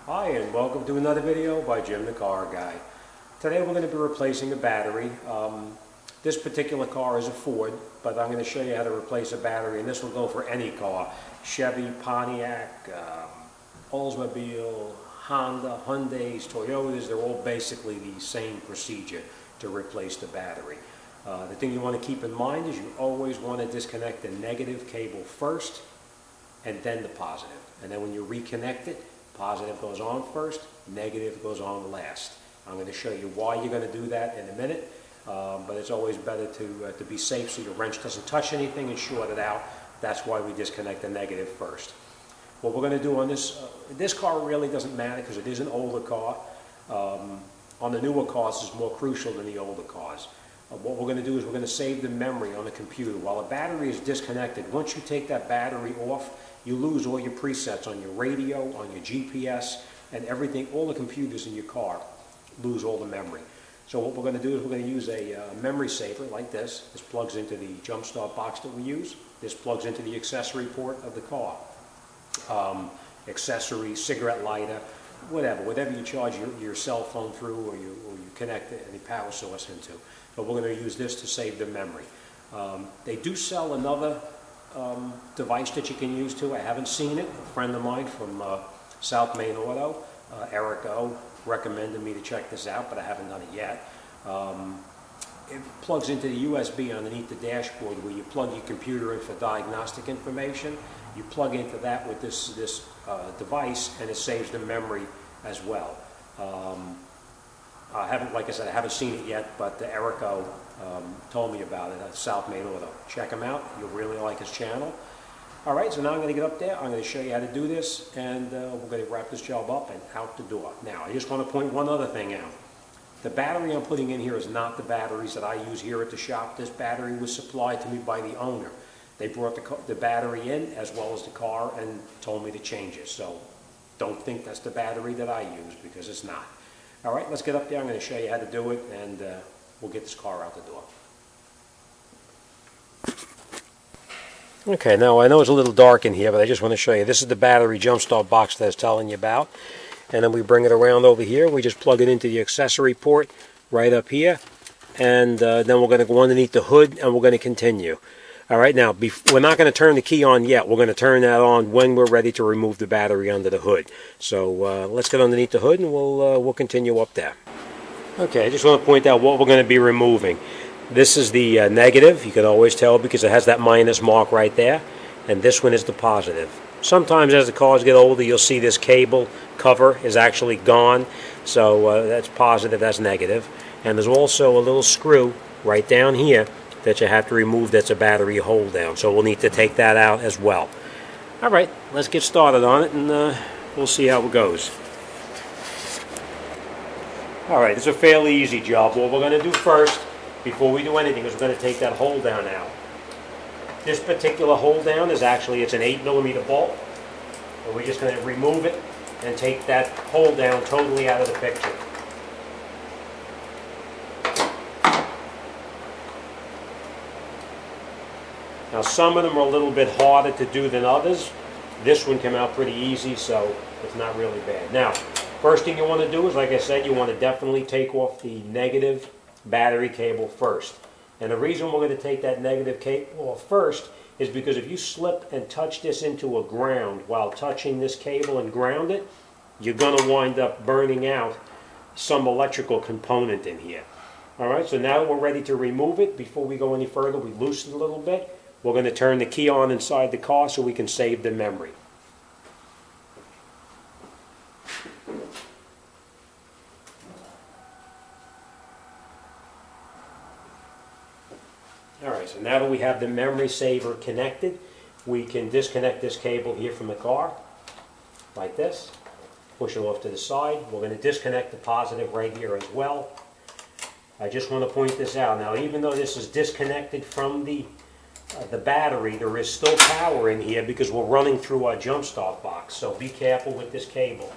Hi, and welcome to another video by Jimthecarguy. Today we're going to be replacing a battery. This particular car is a Ford, but I'm going to show you how to replace a battery, and this will go for any car. Chevy, Pontiac, Oldsmobile, Honda, Hyundais, Toyotas, they're all basically the same procedure to replace the battery. The thing you want to keep in mind is you always want to disconnect the negative cable first and then the positive. And then when you reconnect it, positive goes on first, negative goes on last. I'm going to show you why you're going to do that in a minute, but it's always better to be safe so your wrench doesn't touch anything and short it out. That's why we disconnect the negative first. What we're going to do on this car really doesn't matter because it is an older car. On the newer cars, it's more crucial than the older cars. What we're going to do is we're going to save the memory on the computer. While a battery is disconnected, once you take that battery off, you lose all your presets on your radio, on your GPS, and everything, all the computers in your car lose all the memory. So what we're going to do is we're going to use a memory saver like this. This plugs into the jump start box that we use. This plugs into the accessory port of the car. Accessory, cigarette lighter, whatever you charge your cell phone through or you connect any power source into. But we're going to use this to save the memory. They do sell another device that you can use too. I haven't seen it. A friend of mine from South Main Auto, Eric O, recommended me to check this out, but I haven't done it yet. It plugs into the USB underneath the dashboard where you plug your computer in for diagnostic information. You plug into that with this device and it saves the memory as well. Like I said, I haven't seen it yet, but Eric O told me about it at South Main Auto. Check him out. You'll really like his channel. All right, so now I'm going to get up there. I'm going to show you how to do this, and we're going to wrap this job up and out the door. Now, I just want to point one other thing out. The battery I'm putting in here is not the batteries that I use here at the shop. This battery was supplied to me by the owner. They brought the battery in as well as the car and told me to change it. So don't think that's the battery that I use because it's not. All right, let's get up there. I'm going to show you how to do it, and we'll get this car out the door. Okay, now I know it's a little dark in here, but I just want to show you. This is the battery jump start box that I was telling you about. And then we bring it around over here. We just plug it into the accessory port right up here. And then we're going to go underneath the hood, and we're going to continue. All right, now, we're not going to turn the key on yet. We're going to turn that on when we're ready to remove the battery under the hood. So let's get underneath the hood, and we'll continue up there. Okay, I just want to point out what we're going to be removing. This is the negative. You can always tell because it has that minus mark right there. And this one is the positive. Sometimes as the cars get older, you'll see this cable cover is actually gone. So that's positive, that's negative. And there's also a little screw right down here that you have to remove. That's a battery hold down. So we'll need to take that out as well. All right, let's get started on it, and we'll see how it goes. All right, it's a fairly easy job. What we're going to do first, before we do anything, is we're going to take that hold down out. This particular hold down is actually, it's an 8mm bolt. And we're just going to remove it and take that hold down totally out of the picture. Now some of them are a little bit harder to do than others. This one came out pretty easy, so it's not really bad. Now, first thing you want to do is, like I said, you want to definitely take off the negative battery cable first. And the reason we're going to take that negative cable off first is because if you slip and touch this into a ground while touching this cable and ground it, you're going to wind up burning out some electrical component in here. All right, so now we're ready to remove it. Before we go any further, we loosen a little bit. We're going to turn the key on inside the car so we can save the memory. Alright, so now that we have the memory saver connected, we can disconnect this cable here from the car, like this. Push it off to the side. We're going to disconnect the positive right here as well. I just want to point this out. Now, even though this is disconnected from the battery, there is still power in here because we're running through our jump start box. So be careful with this cable.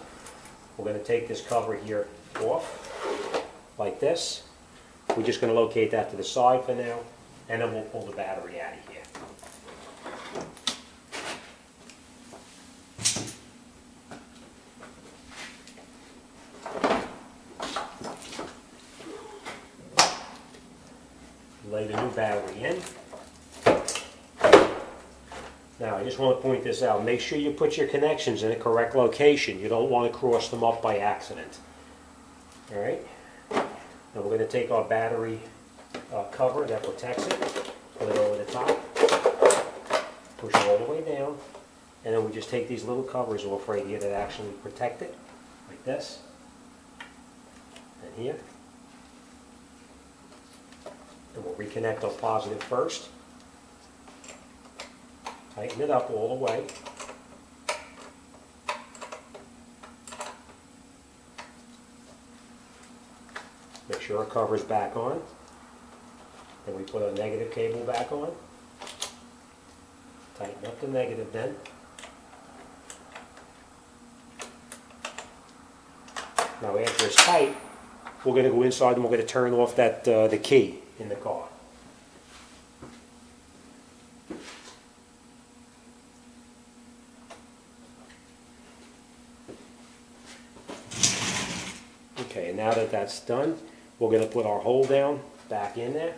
We're going to take this cover here off, like this. We're just going to locate that to the side for now, and then we'll pull the battery out of here. battery in. Now, I just want to point this out. Make sure you put your connections in the correct location. You don't want to cross them up by accident. All right? Now we're going to take our battery cover that protects it, put it over the top, push it all the way down, and then we just take these little covers off right here that actually protect it, like this, and here. And we'll reconnect our positive first. Tighten it up all the way. Make sure our cover's back on. Then we put our negative cable back on. Tighten up the negative then. Now after it's tight, we're going to go inside and we're going to turn off that the key in the car. Okay, and now that that's done, we're going to put our hold down back in there.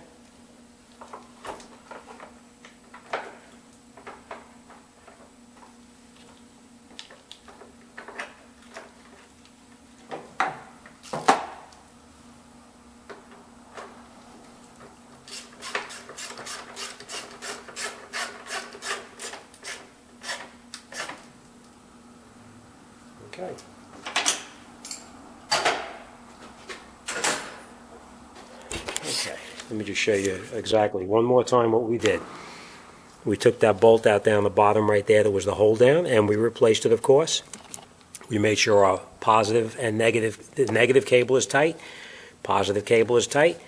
Okay. Okay, let me just show you exactly one more time what we did. We took that bolt out down the bottom right there that was the hold down, and we replaced it, of course. We made sure our positive and negative, the negative cable is tight, positive cable is tight.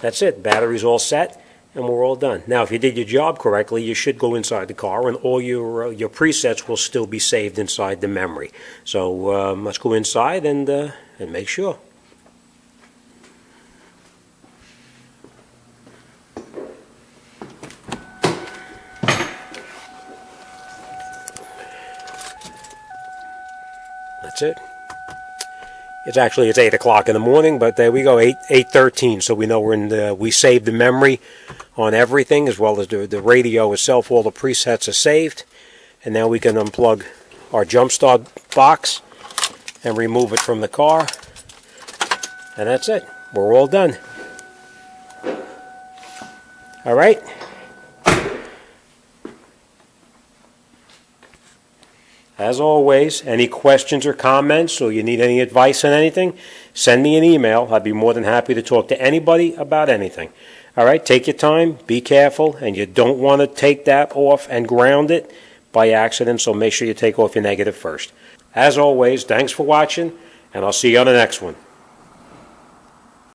That's it, battery's all set, and we're all done. Now, if you did your job correctly, you should go inside the car, and all your presets will still be saved inside the memory. So let's go inside and make sure. That's it. It's 8 o'clock in the morning, but there we go, 8:13. So we know we saved the memory on everything, as well as the radio itself. All the presets are saved, and now we can unplug our jump start box and remove it from the car, and that's it. We're all done. All right. As always, any questions or comments, or you need any advice on anything, send me an email. I'd be more than happy to talk to anybody about anything. All right, take your time, be careful, and you don't want to take that off and ground it by accident, so make sure you take off your negative first. As always, thanks for watching, and I'll see you on the next one.